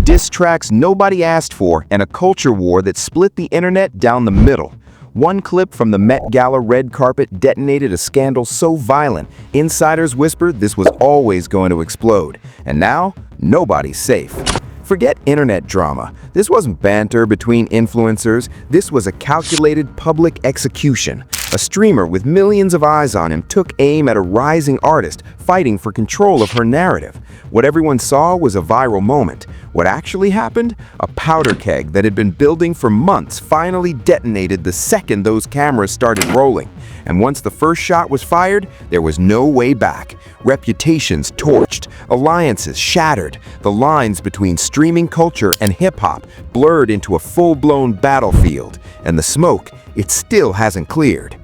diss tracks nobody asked for, and a culture war that split the internet down the middle. One clip from the Met Gala red carpet detonated a scandal so violent, insiders whispered this was always going to explode. And now, nobody's safe. Forget internet drama. This wasn't banter between influencers. This was a calculated public execution. A streamer with millions of eyes on him took aim at a rising artist fighting for control of her narrative. What everyone saw was a viral moment. What actually happened? A powder keg that had been building for months finally detonated the second those cameras started rolling. And once the first shot was fired, there was no way back. Reputations torched, alliances shattered, the lines between streaming culture and hip-hop blurred into a full-blown battlefield. And the smoke, it still hasn't cleared.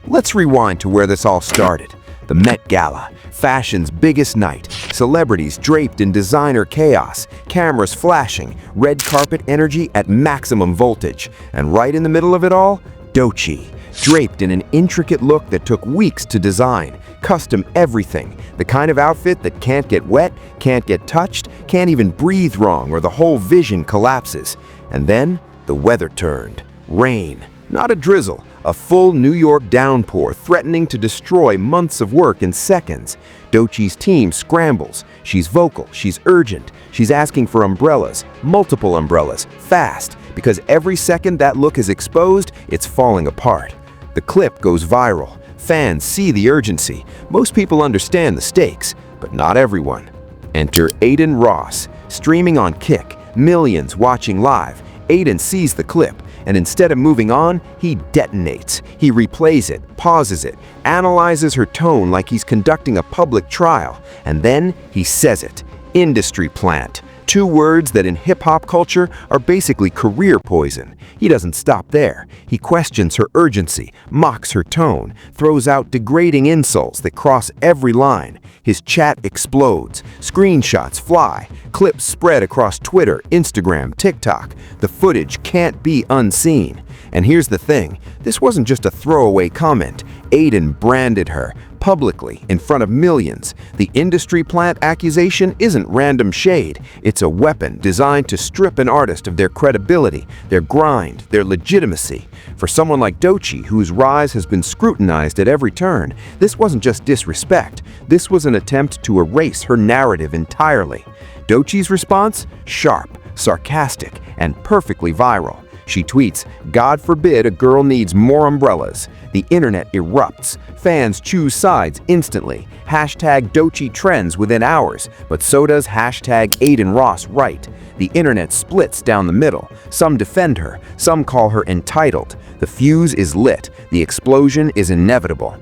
Let's rewind to where this all started. The Met Gala, fashion's biggest night, celebrities draped in designer chaos, cameras flashing, red carpet energy at maximum voltage. And right in the middle of it all, Doechii, draped in an intricate look that took weeks to design, custom everything, the kind of outfit that can't get wet, can't get touched, can't even breathe wrong or the whole vision collapses. And then the weather turned. Rain, not a drizzle, a full New York downpour threatening to destroy months of work in seconds. Doechii's team scrambles. She's vocal, she's urgent, she's asking for umbrellas, multiple umbrellas, fast, because every second that look is exposed, it's falling apart. The clip goes viral. Fans see the urgency. Most people understand the stakes, but not everyone. Enter Adin Ross, streaming on Kick, millions watching live. Adin sees the clip, and instead of moving on, he detonates. He replays it, pauses it, analyzes her tone like he's conducting a public trial, and then he says it. Industry plant. Two words that in hip-hop culture are basically career poison. He doesn't stop there. He questions her urgency, mocks her tone, throws out degrading insults that cross every line. His chat explodes. Screenshots fly. Clips spread across Twitter, Instagram, TikTok. The footage can't be unseen. And here's the thing. This wasn't just a throwaway comment. Adin branded her publicly in front of millions. The industry plant accusation isn't random shade. It's a weapon designed to strip an artist of their credibility, their grind, their legitimacy. For someone like Doechii, whose rise has been scrutinized at every turn, this wasn't just disrespect. This was an attempt to erase her narrative entirely. Doechii's response? Sharp, sarcastic, and perfectly viral. She tweets, "God forbid a girl needs more umbrellas." The internet erupts. Fans choose sides instantly. Hashtag Doechii trends within hours, but so does hashtag Adin Ross right. The internet splits down the middle. Some defend her, some call her entitled. The fuse is lit. The explosion is inevitable.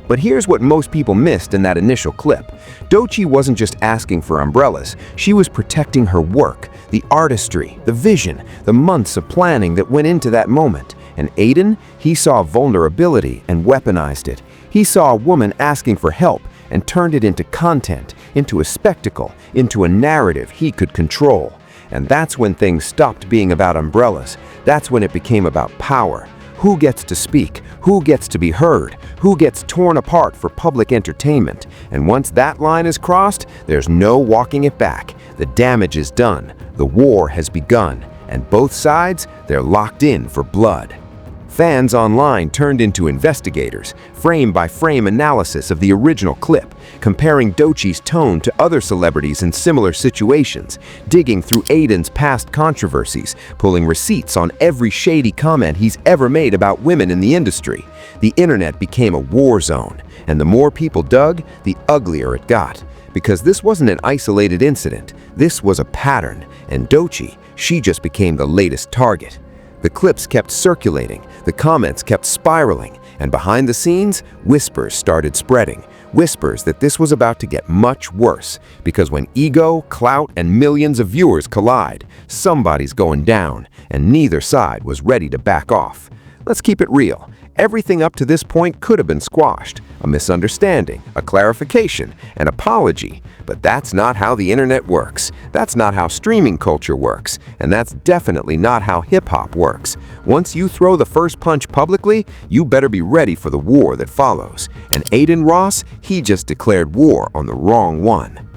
But here's what most people missed in that initial clip. Doechii wasn't just asking for umbrellas. She was protecting her work, the artistry, the vision, the months of planning that went into that moment. And Adin, he saw vulnerability and weaponized it. He saw a woman asking for help and turned it into content, into a spectacle, into a narrative he could control. And that's when things stopped being about umbrellas. That's when it became about power. Who gets to speak? Who gets to be heard? Who gets torn apart for public entertainment? And once that line is crossed, there's no walking it back. The damage is done. The war has begun. And both sides, they're locked in for blood. Fans online turned into investigators, frame-by-frame analysis of the original clip, comparing Doechii's tone to other celebrities in similar situations, digging through Adin's past controversies, pulling receipts on every shady comment he's ever made about women in the industry. The internet became a war zone, and the more people dug, the uglier it got. Because this wasn't an isolated incident, this was a pattern, and Doechii, she just became the latest target. The clips kept circulating, the comments kept spiraling, and behind the scenes, whispers started spreading. Whispers that this was about to get much worse, because when ego, clout, and millions of viewers collide, somebody's going down, and neither side was ready to back off. Let's keep it real. Everything up to this point could have been squashed. A misunderstanding, a clarification, an apology. But that's not how the internet works. That's not how streaming culture works. And that's definitely not how hip-hop works. Once you throw the first punch publicly, you better be ready for the war that follows. And Adin Ross, he just declared war on the wrong one.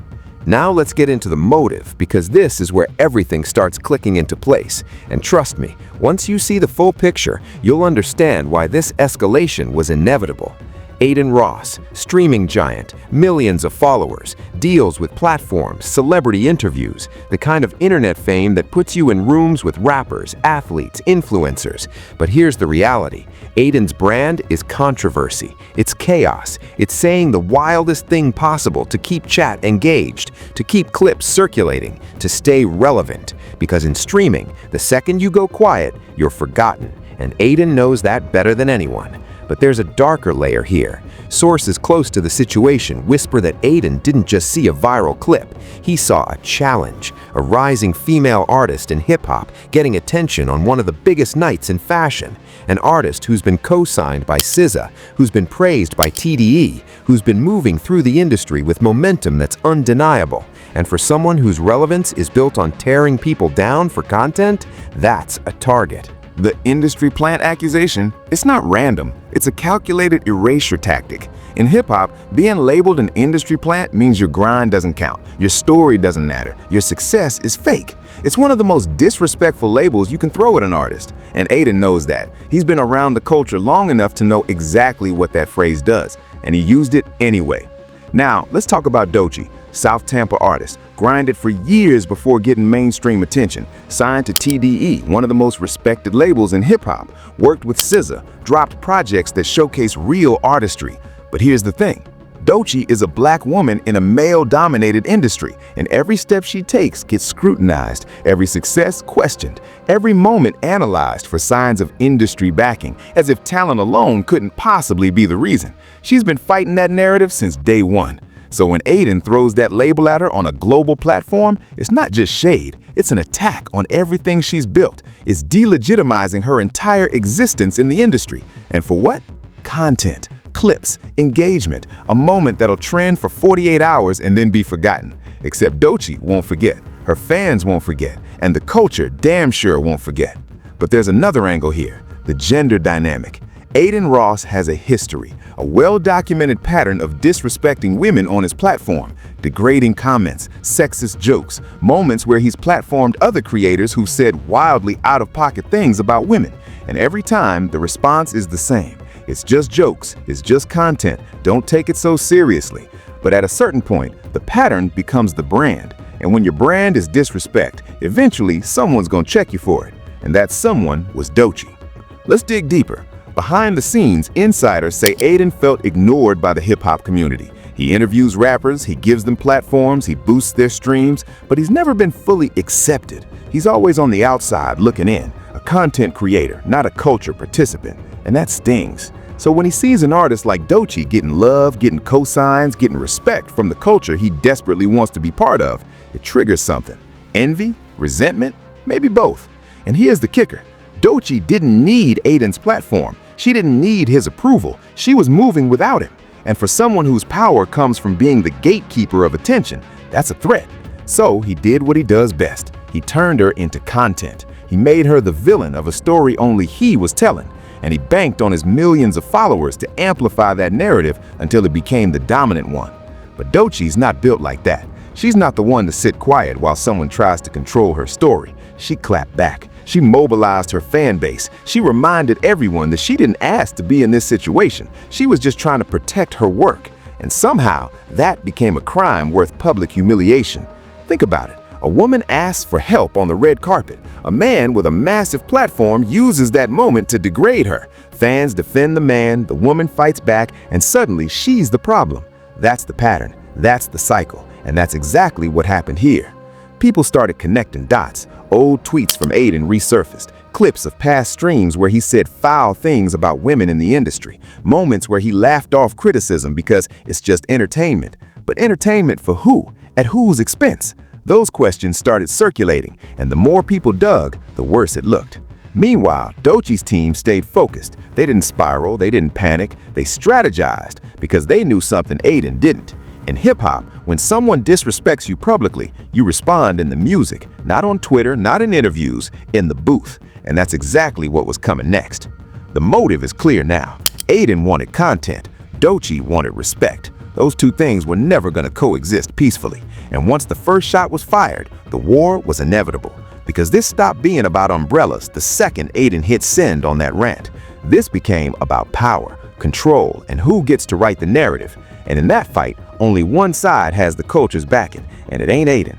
Now let's get into the motive, because this is where everything starts clicking into place. And trust me, once you see the full picture, you'll understand why this escalation was inevitable. Adin Ross, streaming giant, millions of followers, deals with platforms, celebrity interviews, the kind of internet fame that puts you in rooms with rappers, athletes, influencers. But here's the reality. Adin's brand is controversy. It's chaos. It's saying the wildest thing possible to keep chat engaged, to keep clips circulating, to stay relevant. Because in streaming, the second you go quiet, you're forgotten. And Adin knows that better than anyone. But there's a darker layer here. Sources close to the situation whisper that Adin didn't just see a viral clip. He saw a challenge, a rising female artist in hip-hop getting attention on one of the biggest nights in fashion. An artist who's been co-signed by SZA, who's been praised by TDE, who's been moving through the industry with momentum that's undeniable. And for someone whose relevance is built on tearing people down for content, that's a target. The industry plant accusation, it's not random. It's a calculated erasure tactic. In hip-hop, being labeled an industry plant means your grind doesn't count, your story doesn't matter, your success is fake. It's one of the most disrespectful labels you can throw at an artist. And Adin knows that. He's been around the culture long enough to know exactly what that phrase does, and he used it anyway. Now, let's talk about Doechii, South Tampa artist, grinded for years before getting mainstream attention, signed to TDE, one of the most respected labels in hip-hop, worked with SZA, dropped projects that showcase real artistry. But here's the thing. Doechii is a black woman in a male-dominated industry, and every step she takes gets scrutinized, every success questioned, every moment analyzed for signs of industry backing, as if talent alone couldn't possibly be the reason. She's been fighting that narrative since day one. So when Adin throws that label at her on a global platform, it's not just shade, it's an attack on everything she's built. It's delegitimizing her entire existence in the industry. And for what? Content, clips, engagement, a moment that'll trend for 48 hours and then be forgotten. Except Doechii won't forget, her fans won't forget, and the culture damn sure won't forget. But there's another angle here, the gender dynamic. Adin Ross has a history, a well-documented pattern of disrespecting women on his platform, degrading comments, sexist jokes, moments where he's platformed other creators who've said wildly out-of-pocket things about women. And every time, the response is the same. It's just jokes, it's just content, don't take it so seriously. But at a certain point, the pattern becomes the brand. And when your brand is disrespect, eventually someone's gonna check you for it. And that someone was Doechii. Let's dig deeper. Behind the scenes, insiders say Adin felt ignored by the hip-hop community. He interviews rappers, he gives them platforms, he boosts their streams, but he's never been fully accepted. He's always on the outside looking in, a content creator, not a culture participant. And that stings. So when he sees an artist like Doechii getting love, getting cosigns, getting respect from the culture he desperately wants to be part of, it triggers something. Envy? Resentment? Maybe both. And here's the kicker. Doechii didn't need Adin's platform. She didn't need his approval. She was moving without him. And for someone whose power comes from being the gatekeeper of attention, that's a threat. So he did what he does best. He turned her into content. He made her the villain of a story only he was telling. And he banked on his millions of followers to amplify that narrative until it became the dominant one. But Doechii's not built like that. She's not the one to sit quiet while someone tries to control her story. She clapped back. She mobilized her fan base. She reminded everyone that she didn't ask to be in this situation. She was just trying to protect her work. And somehow, that became a crime worth public humiliation. Think about it. A woman asks for help on the red carpet. A man with a massive platform uses that moment to degrade her. Fans defend the man, the woman fights back, and suddenly she's the problem. That's the pattern. That's the cycle. And that's exactly what happened here. People started connecting dots. Old tweets from Adin resurfaced, clips of past streams where he said foul things about women in the industry, moments where he laughed off criticism because it's just entertainment. But entertainment for who? At whose expense? Those questions started circulating, and the more people dug, the worse it looked. Meanwhile, Doechii's team stayed focused. They didn't spiral, they didn't panic, they strategized because they knew something Adin didn't. In hip-hop, when someone disrespects you publicly, you respond in the music, not on Twitter, not in interviews, in the booth. And that's exactly what was coming next. The motive is clear now. Adin wanted content. Doechii wanted respect. Those two things were never going to coexist peacefully. And once the first shot was fired, the war was inevitable. Because this stopped being about umbrellas the second Adin hit send on that rant. This became about power, control, and who gets to write the narrative. And in that fight, only one side has the culture's backing, and it ain't Adin.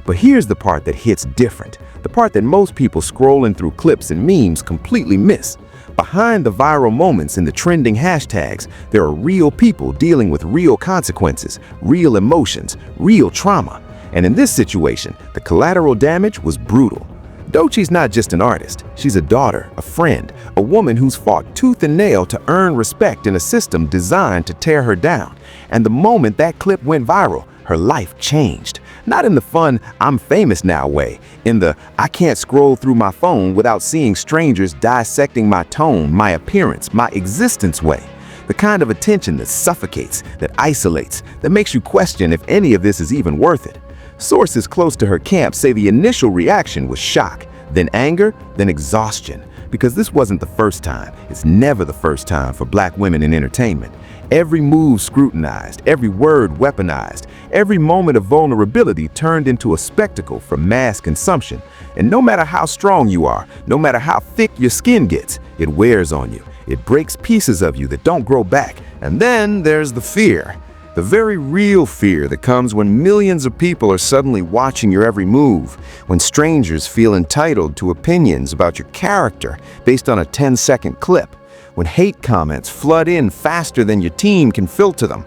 But here's the part that hits different, the part that most people scrolling through clips and memes completely miss. Behind the viral moments and the trending hashtags, there are real people dealing with real consequences, real emotions, real trauma. And in this situation, the collateral damage was brutal. Doechii's not just an artist. She's a daughter, a friend, a woman who's fought tooth and nail to earn respect in a system designed to tear her down. And the moment that clip went viral, her life changed. Not in the fun, I'm famous now way, in the I can't scroll through my phone without seeing strangers dissecting my tone, my appearance, my existence way. The kind of attention that suffocates, that isolates, that makes you question if any of this is even worth it. Sources close to her camp say the initial reaction was shock, then anger, then exhaustion. Because this wasn't the first time. It's never the first time for Black women in entertainment. Every move scrutinized, every word weaponized, every moment of vulnerability turned into a spectacle for mass consumption. And no matter how strong you are, no matter how thick your skin gets, it wears on you. It breaks pieces of you that don't grow back. And then there's the fear. The very real fear that comes when millions of people are suddenly watching your every move, when strangers feel entitled to opinions about your character based on a 10-second clip, when hate comments flood in faster than your team can filter them,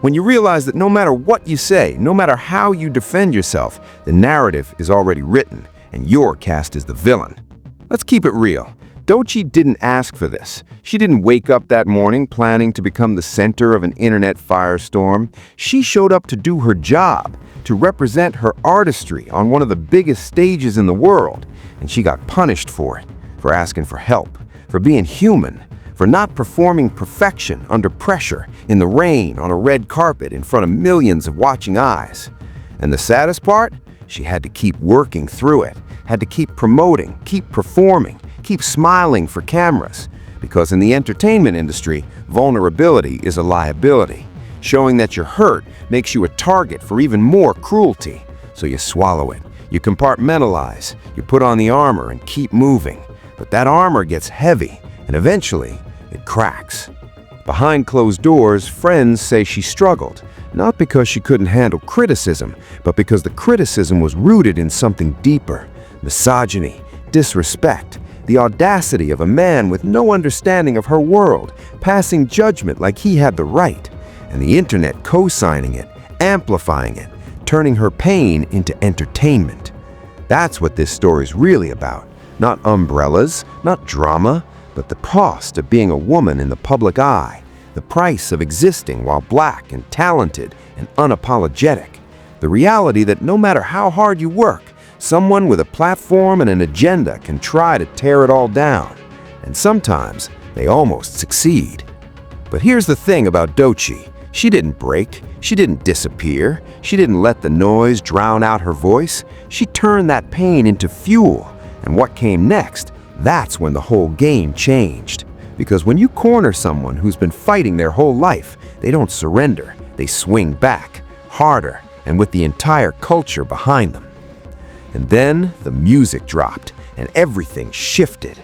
when you realize that no matter what you say, no matter how you defend yourself, the narrative is already written and you're cast as the villain. Let's keep it real. Doechii didn't ask for this. She didn't wake up that morning planning to become the center of an internet firestorm. She showed up to do her job, to represent her artistry on one of the biggest stages in the world. And she got punished for it, for asking for help, for being human, for not performing perfection under pressure, in the rain, on a red carpet, in front of millions of watching eyes. And the saddest part? She had to keep working through it, had to keep promoting, keep performing, keep smiling for cameras, because in the entertainment industry, vulnerability is a liability. Showing that you're hurt makes you a target for even more cruelty. So you swallow it, you compartmentalize, you put on the armor and keep moving. But that armor gets heavy, and eventually it cracks. Behind closed doors, friends say she struggled, not because she couldn't handle criticism, but because the criticism was rooted in something deeper: misogyny, disrespect, the audacity of a man with no understanding of her world, passing judgment like he had the right, and the internet co-signing it, amplifying it, turning her pain into entertainment. That's what this story's really about. Not umbrellas, not drama, but the cost of being a woman in the public eye, the price of existing while Black and talented and unapologetic, the reality that no matter how hard you work, someone with a platform and an agenda can try to tear it all down, and sometimes they almost succeed. But here's the thing about Doechii. She didn't break, she didn't disappear, she didn't let the noise drown out her voice. She turned that pain into fuel, and what came next, that's when the whole game changed. Because when you corner someone who's been fighting their whole life, they don't surrender, they swing back, harder, and with the entire culture behind them. And then the music dropped, and everything shifted.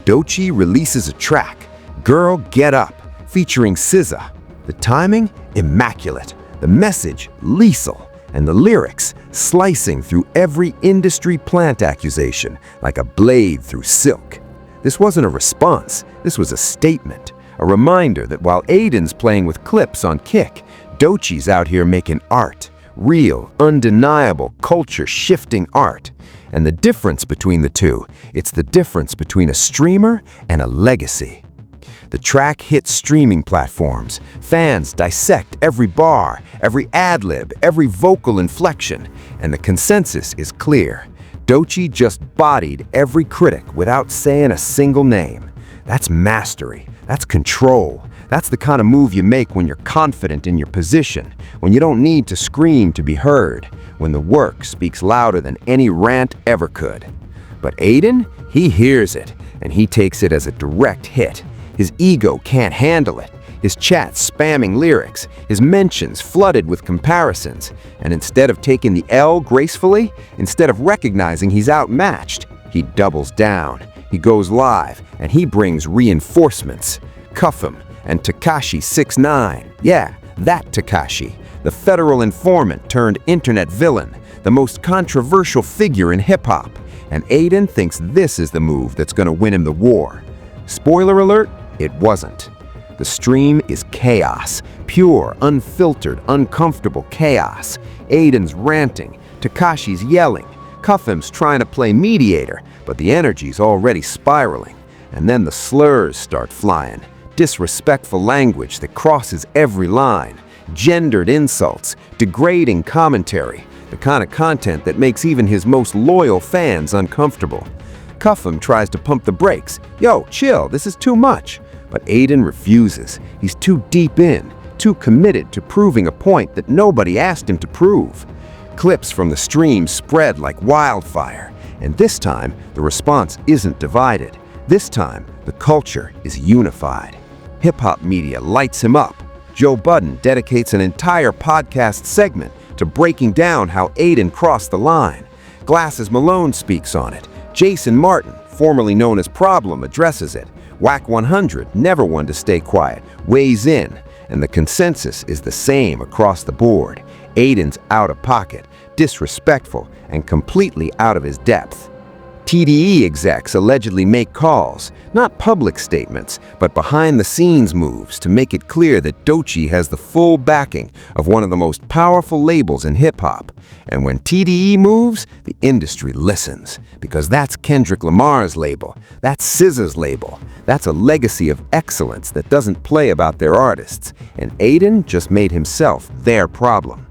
Doechii releases a track, Girl Get Up, featuring SZA. The timing, immaculate. The message, lethal. And the lyrics, slicing through every industry plant accusation like a blade through silk. This wasn't a response, this was a statement. A reminder that while Adin's playing with clips on Kick, Doechii's out here making art. Real, undeniable, culture-shifting art. And the difference between the two, it's the difference between a streamer and a legacy. The track hits streaming platforms. Fans dissect every bar, every ad-lib, every vocal inflection. And the consensus is clear. Doechii just bodied every critic without saying a single name. That's mastery. That's control. That's the kind of move you make when you're confident in your position, when you don't need to scream to be heard, when the work speaks louder than any rant ever could. But Adin, he hears it, and he takes it as a direct hit. His ego can't handle it. his chat spamming lyrics, his mentions flooded with comparisons. And instead of taking the L gracefully, instead of recognizing he's outmatched, he doubles down. He goes live, and he brings reinforcements. Cuff him, and Doechii 6ix9ine. Yeah, that Doechii, the federal informant turned internet villain, the most controversial figure in hip-hop. And Adin thinks this is the move that's gonna win him the war. Spoiler alert, it wasn't. The stream is chaos, pure, unfiltered, uncomfortable chaos. Adin's ranting, Doechii's yelling, Cuffham's trying to play mediator, but the energy's already spiraling. And then the slurs start flying. Disrespectful language that crosses every line. Gendered insults, degrading commentary, the kind of content that makes even his most loyal fans uncomfortable. Cuffham tries to pump the brakes. Yo, chill, this is too much. But Adin refuses. He's too deep in, too committed to proving a point that nobody asked him to prove. Clips from the stream spread like wildfire. And this time, the response isn't divided. This time, the culture is unified. Hip-hop media lights him up. Joe Budden dedicates an entire podcast segment to breaking down how Adin crossed the line. Glasses Malone speaks on it. Jason Martin, formerly known as Problem, addresses it. Whack 100, never one to stay quiet, weighs in. And the consensus is the same across the board. Adin's out of pocket, disrespectful, and completely out of his depth. TDE execs allegedly make calls, not public statements, but behind-the-scenes moves to make it clear that Doechii has the full backing of one of the most powerful labels in hip-hop. And when TDE moves, the industry listens, because that's Kendrick Lamar's label, that's SZA's label, that's a legacy of excellence that doesn't play about their artists, and Adin just made himself their problem.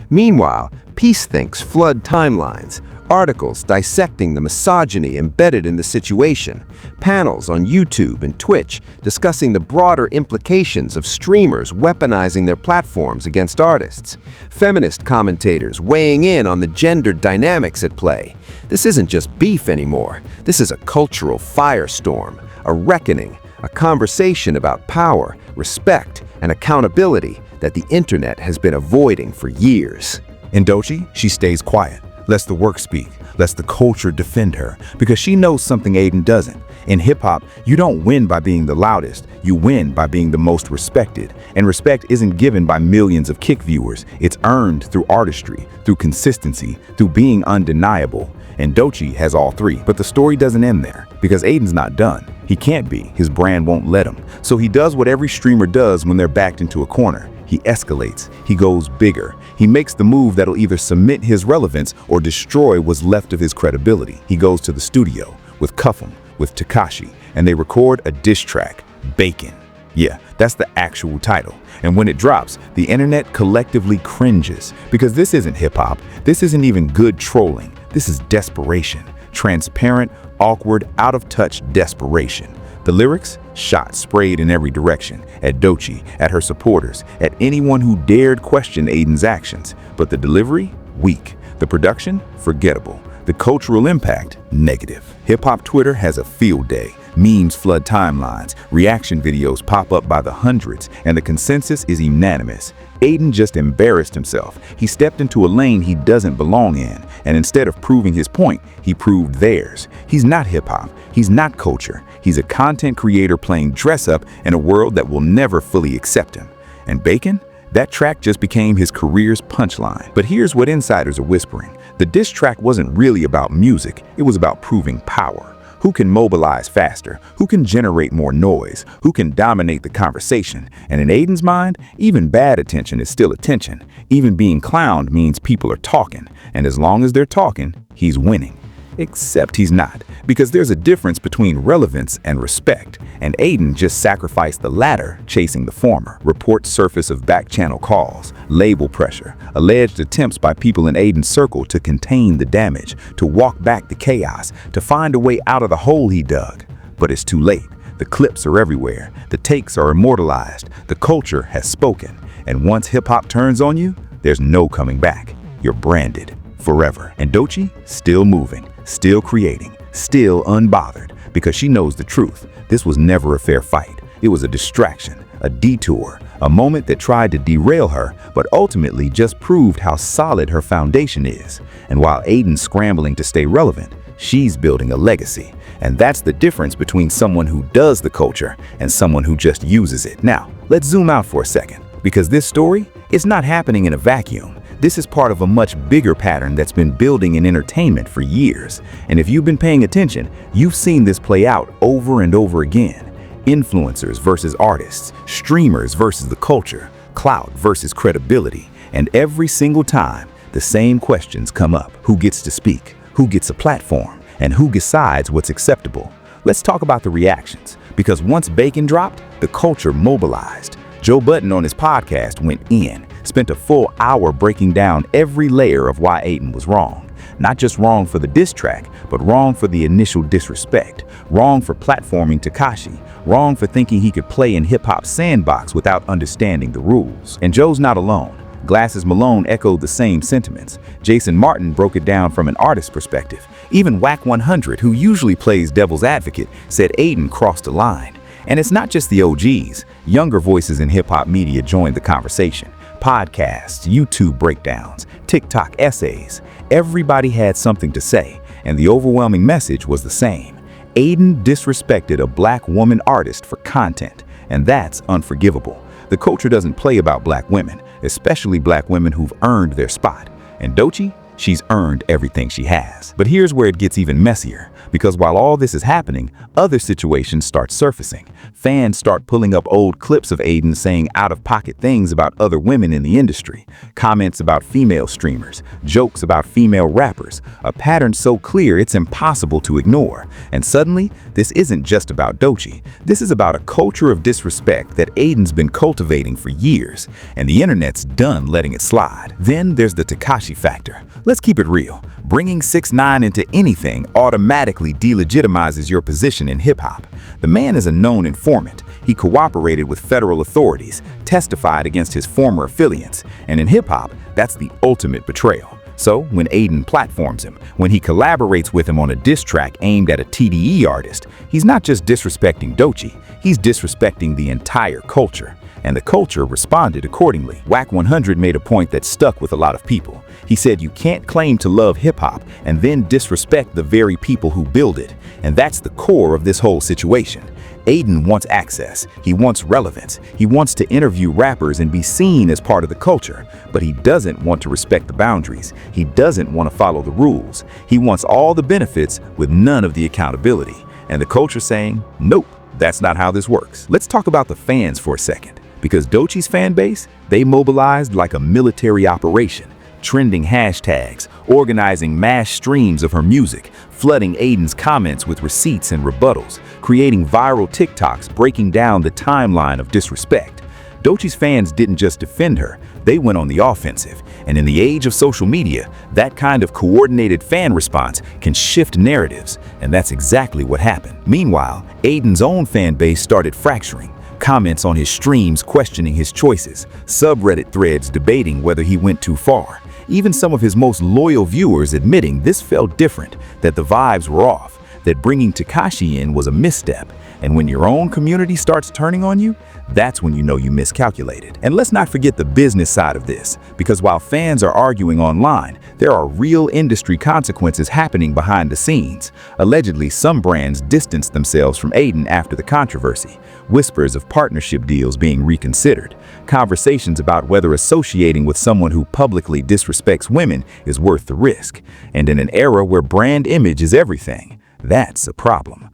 Meanwhile, Peace Thinks flood timelines, articles dissecting the misogyny embedded in the situation, panels on YouTube and Twitch discussing the broader implications of streamers weaponizing their platforms against artists, feminist commentators weighing in on the gender dynamics at play. This isn't just beef anymore. This is a cultural firestorm, a reckoning, a conversation about power, respect, and accountability that the internet has been avoiding for years. In Doechii, she stays quiet. Lets the work speak, lets the culture defend her, because she knows something Adin doesn't. In hip-hop, you don't win by being the loudest, you win by being the most respected. And respect isn't given by millions of kick viewers, it's earned through artistry, through consistency, through being undeniable. And Doechii has all three, but the story doesn't end there, because Adin's not done. He can't be, his brand won't let him. So he does what every streamer does when they're backed into a corner. He escalates, he goes bigger. He makes the move that'll either cement his relevance or destroy what's left of his credibility. He goes to the studio with Cuffham, with Doechii, and they record a diss track, Bacon. Yeah, that's the actual title. And when it drops, the internet collectively cringes, because this isn't hip-hop, this isn't even good trolling, this is desperation. Transparent, awkward, out-of-touch desperation. The lyrics? Shots sprayed in every direction, at Doechii, at her supporters, at anyone who dared question Adin's actions. But the delivery? Weak. The production? Forgettable. The cultural impact? Negative. Hip-hop Twitter has a field day. Memes flood timelines, reaction videos pop up by the hundreds, and the consensus is unanimous. Adin just embarrassed himself. He stepped into a lane he doesn't belong in, and instead of proving his point, he proved theirs. He's not hip-hop. He's not culture. He's a content creator playing dress-up in a world that will never fully accept him. And Bacon? That track just became his career's punchline. But here's what insiders are whispering. The diss track wasn't really about music. It was about proving power. Who can mobilize faster? Who can generate more noise? Who can dominate the conversation? And in Adin's mind, even bad attention is still attention. Even being clowned means people are talking. And as long as they're talking, he's winning. Except he's not, because there's a difference between relevance and respect, and Adin just sacrificed the latter, chasing the former. Reports surface of back-channel calls, label pressure, alleged attempts by people in Adin's circle to contain the damage, to walk back the chaos, to find a way out of the hole he dug. But it's too late. The clips are everywhere, the takes are immortalized, the culture has spoken, and once hip-hop turns on you, there's no coming back. You're branded forever. And Doechii, still moving, still creating, still unbothered, because she knows the truth. This was never a fair fight. It was a distraction, a detour, a moment that tried to derail her, but ultimately just proved how solid her foundation is. And while Adin's scrambling to stay relevant, she's building a legacy. And that's the difference between someone who does the culture and someone who just uses it. Now, let's zoom out for a second, because this story is not happening in a vacuum. This is part of a much bigger pattern that's been building in entertainment for years. And if you've been paying attention, you've seen this play out over and over again. Influencers versus artists, streamers versus the culture, clout versus credibility. And every single time, the same questions come up. Who gets to speak? Who gets a platform? And who decides what's acceptable? Let's talk about the reactions, because once Bacon dropped, the culture mobilized. Joe Budden on his podcast went in, spent a full hour breaking down every layer of why Adin was wrong. Not just wrong for the diss track, but wrong for the initial disrespect, wrong for platforming Doechii, wrong for thinking he could play in hip-hop's sandbox without understanding the rules. And Joe's not alone. Glasses Malone echoed the same sentiments. Jason Martin broke it down from an artist's perspective. Even Wack 100, who usually plays devil's advocate, said Adin crossed a line. And it's not just the OGs. Younger voices in hip-hop media joined the conversation. Podcasts, YouTube breakdowns, TikTok essays. Everybody had something to say, and the overwhelming message was the same. Adin disrespected a black woman artist for content, and that's unforgivable. The culture doesn't play about black women, especially black women who've earned their spot. And Doechii, she's earned everything she has. But here's where it gets even messier, because while all this is happening, other situations start surfacing. Fans start pulling up old clips of Adin saying out-of-pocket things about other women in the industry, comments about female streamers, jokes about female rappers, a pattern so clear it's impossible to ignore. And suddenly, this isn't just about Doechii. This is about a culture of disrespect that Adin's been cultivating for years, and the internet's done letting it slide. Then there's the Doechii factor. Let's keep it real. Bringing 6ix9ine into anything automatically delegitimizes your position in hip-hop. The man is a known informant. He cooperated with federal authorities, testified against his former affiliates, and in hip-hop, that's the ultimate betrayal. So when Adin platforms him, when he collaborates with him on a diss track aimed at a TDE artist, he's not just disrespecting Doechii, he's disrespecting the entire culture. And the culture responded accordingly. Wack 100 made a point that stuck with a lot of people. He said you can't claim to love hip-hop and then disrespect the very people who build it. And that's the core of this whole situation. Adin wants access, he wants relevance, he wants to interview rappers and be seen as part of the culture, but he doesn't want to respect the boundaries. He doesn't want to follow the rules. He wants all the benefits with none of the accountability. And the culture saying, nope, that's not how this works. Let's talk about the fans for a second. Because Doechii's fan base, they mobilized like a military operation, trending hashtags, organizing mass streams of her music, flooding Adin's comments with receipts and rebuttals, creating viral TikToks breaking down the timeline of disrespect. Doechii's fans didn't just defend her, they went on the offensive. And in the age of social media, that kind of coordinated fan response can shift narratives, and that's exactly what happened. Meanwhile, Adin's own fan base started fracturing. Comments on his streams questioning his choices, subreddit threads debating whether he went too far, even some of his most loyal viewers admitting this felt different, that the vibes were off, that bringing Doechii in was a misstep. And when your own community starts turning on you, that's when you know you miscalculated. And let's not forget the business side of this, because while fans are arguing online, there are real industry consequences happening behind the scenes. Allegedly, some brands distanced themselves from Adin after the controversy, whispers of partnership deals being reconsidered, conversations about whether associating with someone who publicly disrespects women is worth the risk. And in an era where brand image is everything, that's a problem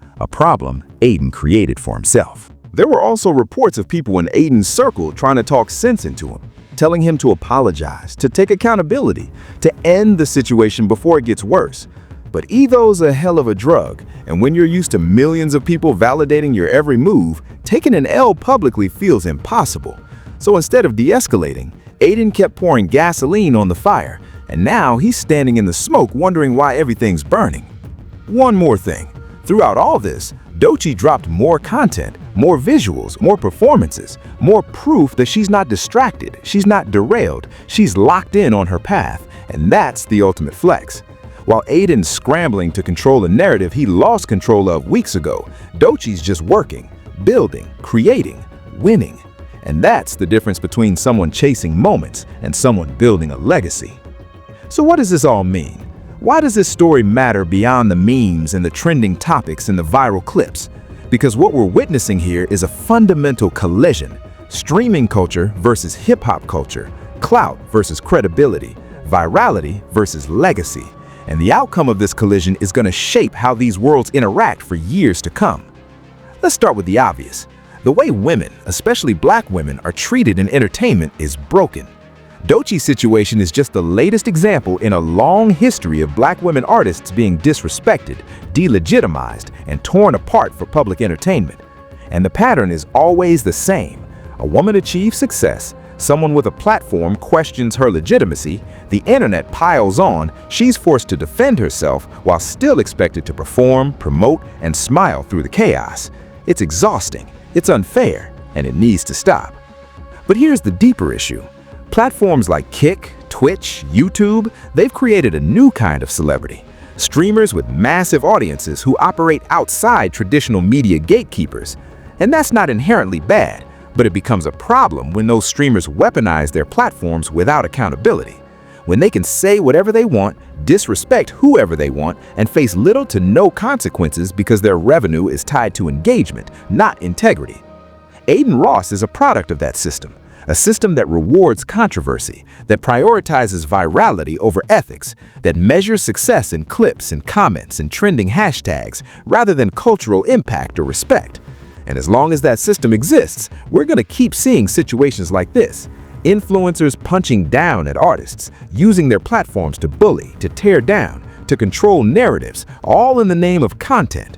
Adin created for himself. There were also reports of people in Adin's circle trying to talk sense into him, telling him to apologize, to take accountability, to end the situation before it gets worse. But ego's a hell of a drug, and when you're used to millions of people validating your every move, taking an L publicly feels impossible. So instead of de-escalating, Adin kept pouring gasoline on the fire, and now he's standing in the smoke wondering why everything's burning. One more thing. Throughout all this, Doechii dropped more content, more visuals, more performances, more proof that she's not distracted, she's not derailed, she's locked in on her path, and that's the ultimate flex. While Adin's scrambling to control a narrative he lost control of weeks ago, Doechii's just working, building, creating, winning. And that's the difference between someone chasing moments and someone building a legacy. So what does this all mean? Why does this story matter beyond the memes and the trending topics and the viral clips? Because what we're witnessing here is a fundamental collision. Streaming culture versus hip-hop culture, clout versus credibility, virality versus legacy. And the outcome of this collision is going to shape how these worlds interact for years to come. Let's start with the obvious. The way women, especially black women, are treated in entertainment is broken. Doechii's situation is just the latest example in a long history of black women artists being disrespected, delegitimized, and torn apart for public entertainment. And the pattern is always the same. A woman achieves success, someone with a platform questions her legitimacy, the internet piles on, she's forced to defend herself while still expected to perform, promote, and smile through the chaos. It's exhausting, it's unfair, and it needs to stop. But here's the deeper issue. Platforms like Kick, Twitch, YouTube, they've created a new kind of celebrity. Streamers with massive audiences who operate outside traditional media gatekeepers. And that's not inherently bad, but it becomes a problem when those streamers weaponize their platforms without accountability. When they can say whatever they want, disrespect whoever they want, and face little to no consequences because their revenue is tied to engagement, not integrity. Adin Ross is a product of that system. A system that rewards controversy, that prioritizes virality over ethics, that measures success in clips and comments and trending hashtags rather than cultural impact or respect. And as long as that system exists, we're going to keep seeing situations like this. Influencers punching down at artists, using their platforms to bully, to tear down, to control narratives, all in the name of content.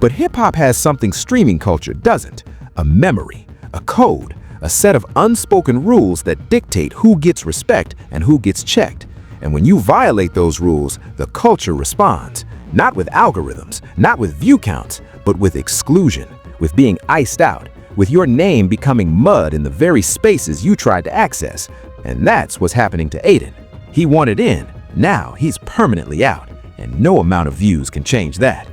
But hip-hop has something streaming culture doesn't: a memory, a code, a set of unspoken rules that dictate who gets respect and who gets checked. And when you violate those rules, the culture responds, not with algorithms, not with view counts, but with exclusion, with being iced out, with your name becoming mud in the very spaces you tried to access. And that's what's happening to Adin. He wanted in, now he's permanently out, and no amount of views can change that.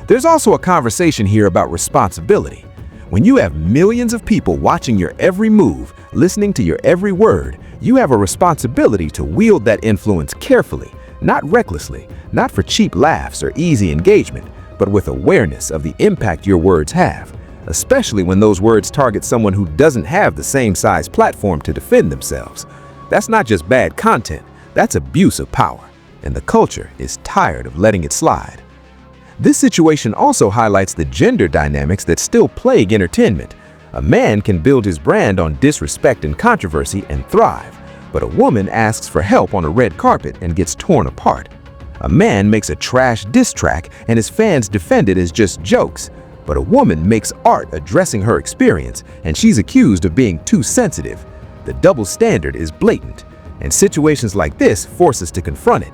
There's also a conversation here about responsibility. When you have millions of people watching your every move, listening to your every word, you have a responsibility to wield that influence carefully, not recklessly, not for cheap laughs or easy engagement, but with awareness of the impact your words have, especially when those words target someone who doesn't have the same size platform to defend themselves. That's not just bad content, that's abuse of power, and the culture is tired of letting it slide. This situation also highlights the gender dynamics that still plague entertainment. A man can build his brand on disrespect and controversy and thrive, but a woman asks for help on a red carpet and gets torn apart. A man makes a trash diss track and his fans defend it as just jokes, but a woman makes art addressing her experience and she's accused of being too sensitive. The double standard is blatant, and situations like this force us to confront it.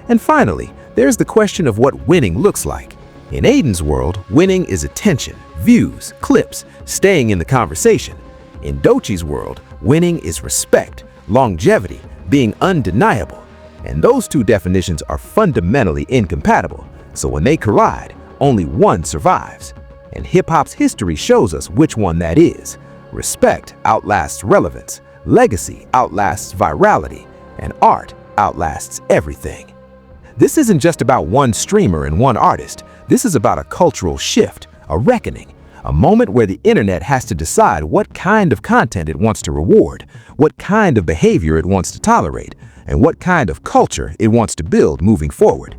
And finally, there's the question of what winning looks like. In Adin's world, winning is attention, views, clips, staying in the conversation. In Doechii's world, winning is respect, longevity, being undeniable. And those two definitions are fundamentally incompatible. So when they collide, only one survives. And hip-hop's history shows us which one that is. Respect outlasts relevance, legacy outlasts virality, and art outlasts everything. This isn't just about one streamer and one artist. This is about a cultural shift, a reckoning, a moment where the internet has to decide what kind of content it wants to reward, what kind of behavior it wants to tolerate, and what kind of culture it wants to build moving forward.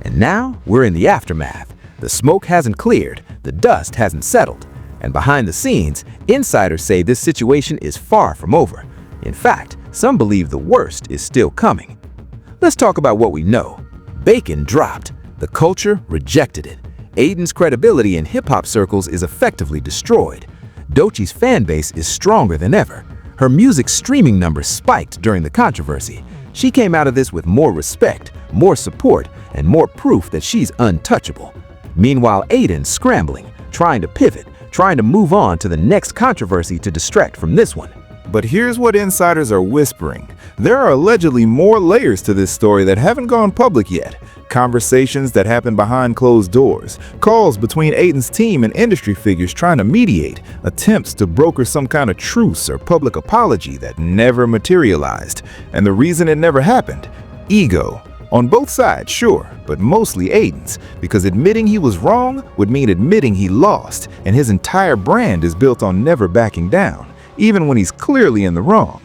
And now we're in the aftermath. The smoke hasn't cleared, the dust hasn't settled, and behind the scenes, insiders say this situation is far from over. In fact, some believe the worst is still coming. Let's talk about what we know. Bacon dropped. The culture rejected it. Adin's credibility in hip-hop circles is effectively destroyed. Doechii's fan base is stronger than ever. Her music streaming numbers spiked during the controversy. She came out of this with more respect, more support, and more proof that she's untouchable. Meanwhile, Adin's scrambling, trying to pivot, trying to move on to the next controversy to distract from this one. But here's what insiders are whispering. There are allegedly more layers to this story that haven't gone public yet. Conversations that happen behind closed doors, calls between Adin's team and industry figures trying to mediate, attempts to broker some kind of truce or public apology that never materialized. And the reason it never happened? Ego. On both sides, sure, but mostly Adin's, because admitting he was wrong would mean admitting he lost, and his entire brand is built on never backing down, even when he's clearly in the wrong.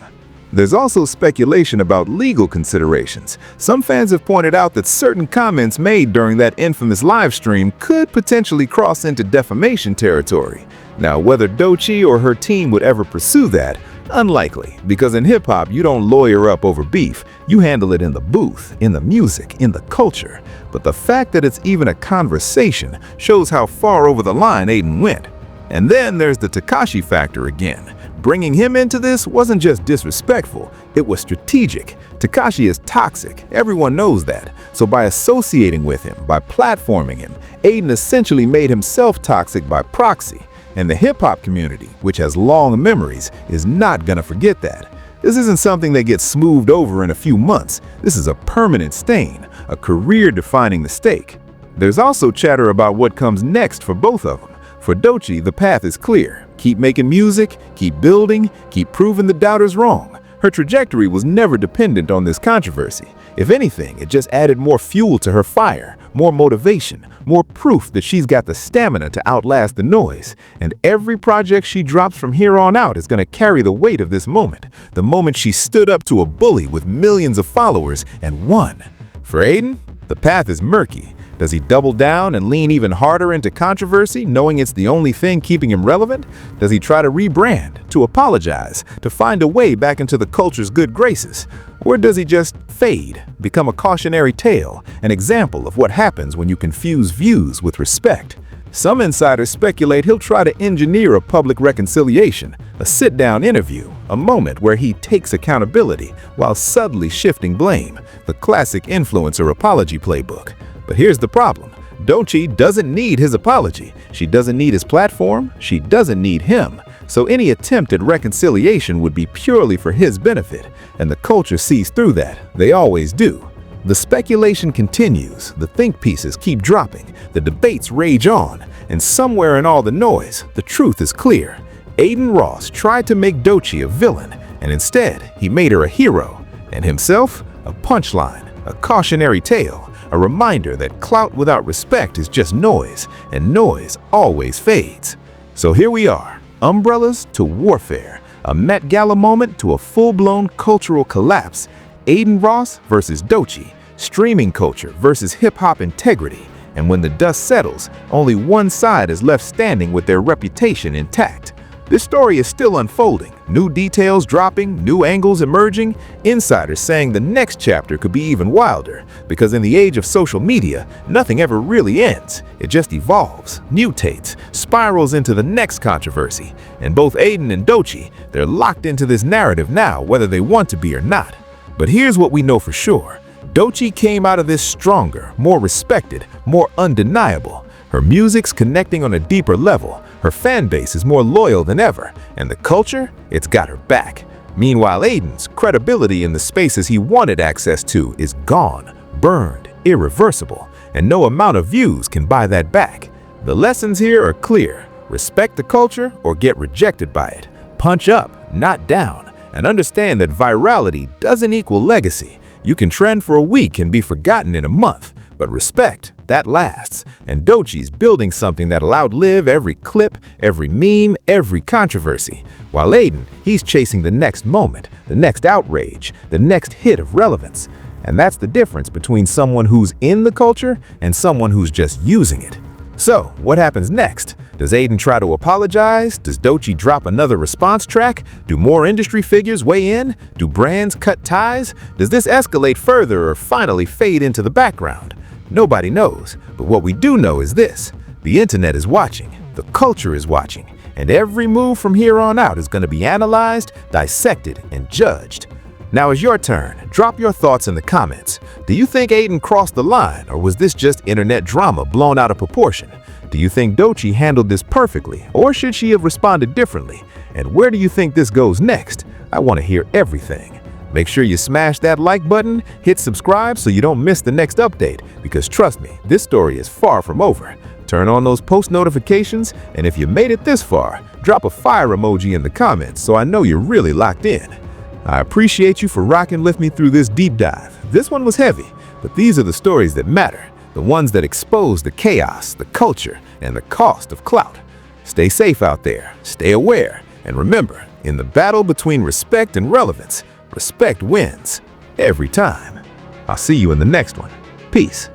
There's also speculation about legal considerations. Some fans have pointed out that certain comments made during that infamous live stream could potentially cross into defamation territory. Now, whether Doechii or her team would ever pursue that, unlikely, because in hip-hop you don't lawyer up over beef, you handle it in the booth, in the music, in the culture. But the fact that it's even a conversation shows how far over the line Adin went. And then there's the Doechii factor again. Bringing him into this wasn't just disrespectful, it was strategic. Doechii is toxic, everyone knows that. So by associating with him, by platforming him, Adin essentially made himself toxic by proxy. And the hip-hop community, which has long memories, is not gonna forget that. This isn't something that gets smoothed over in a few months. This is a permanent stain, a career-defining mistake. There's also chatter about what comes next for both of them. For Doechii, the path is clear. Keep making music, keep building, keep proving the doubters wrong. Her trajectory was never dependent on this controversy. If anything, it just added more fuel to her fire, more motivation, more proof that she's got the stamina to outlast the noise. And every project she drops from here on out is going to carry the weight of this moment, the moment she stood up to a bully with millions of followers and won. For Adin, the path is murky. Does he double down and lean even harder into controversy, knowing it's the only thing keeping him relevant? Does he try to rebrand, to apologize, to find a way back into the culture's good graces? Or does he just fade, become a cautionary tale, an example of what happens when you confuse views with respect? Some insiders speculate he'll try to engineer a public reconciliation, a sit-down interview, a moment where he takes accountability while subtly shifting blame, the classic influencer apology playbook. But here's the problem. Doechii doesn't need his apology. She doesn't need his platform. She doesn't need him. So any attempt at reconciliation would be purely for his benefit. And the culture sees through that. They always do. The speculation continues. The think pieces keep dropping. The debates rage on. And somewhere in all the noise, the truth is clear. Adin Ross tried to make Doechii a villain. And instead, he made her a hero. And himself, a punchline, a cautionary tale. A reminder that clout without respect is just noise, and noise always fades. So here we are, umbrellas to warfare, a Met Gala moment to a full-blown cultural collapse, Adin Ross versus Doechii, streaming culture versus hip-hop integrity, and when the dust settles, only one side is left standing with their reputation intact. This story is still unfolding, new details dropping, new angles emerging, insiders saying the next chapter could be even wilder, because in the age of social media, nothing ever really ends. It just evolves, mutates, spirals into the next controversy. And both Adin and Doechii, they're locked into this narrative now, whether they want to be or not. But here's what we know for sure. Doechii came out of this stronger, more respected, more undeniable. Her music's connecting on a deeper level. Her fan base is more loyal than ever, and the culture, it's got her back. Meanwhile, Adin's credibility in the spaces he wanted access to is gone, burned, irreversible, and no amount of views can buy that back. The lessons here are clear. Respect the culture or get rejected by it. Punch up, not down, and understand that virality doesn't equal legacy. You can trend for a week and be forgotten in a month. But respect, that lasts, and Doechii's building something that'll outlive every clip, every meme, every controversy. While Adin, he's chasing the next moment, the next outrage, the next hit of relevance. And that's the difference between someone who's in the culture and someone who's just using it. So, what happens next? Does Adin try to apologize? Does Doechii drop another response track? Do more industry figures weigh in? Do brands cut ties? Does this escalate further or finally fade into the background? Nobody knows, but what we do know is this. The internet is watching, the culture is watching, and every move from here on out is going to be analyzed, dissected, and judged. Now it's your turn. Drop your thoughts in the comments. Do you think Adin crossed the line, or was this just internet drama blown out of proportion? Do you think Doechii handled this perfectly, or should she have responded differently? And where do you think this goes next? I want to hear everything. Make sure you smash that like button, hit subscribe so you don't miss the next update, because trust me, this story is far from over. Turn on those post notifications, and if you made it this far, drop a fire emoji in the comments so I know you're really locked in. I appreciate you for rocking with me through this deep dive. This one was heavy, but these are the stories that matter, the ones that expose the chaos, the culture, and the cost of clout. Stay safe out there, stay aware, and remember, in the battle between respect and relevance, respect wins every time. I'll see you in the next one. Peace.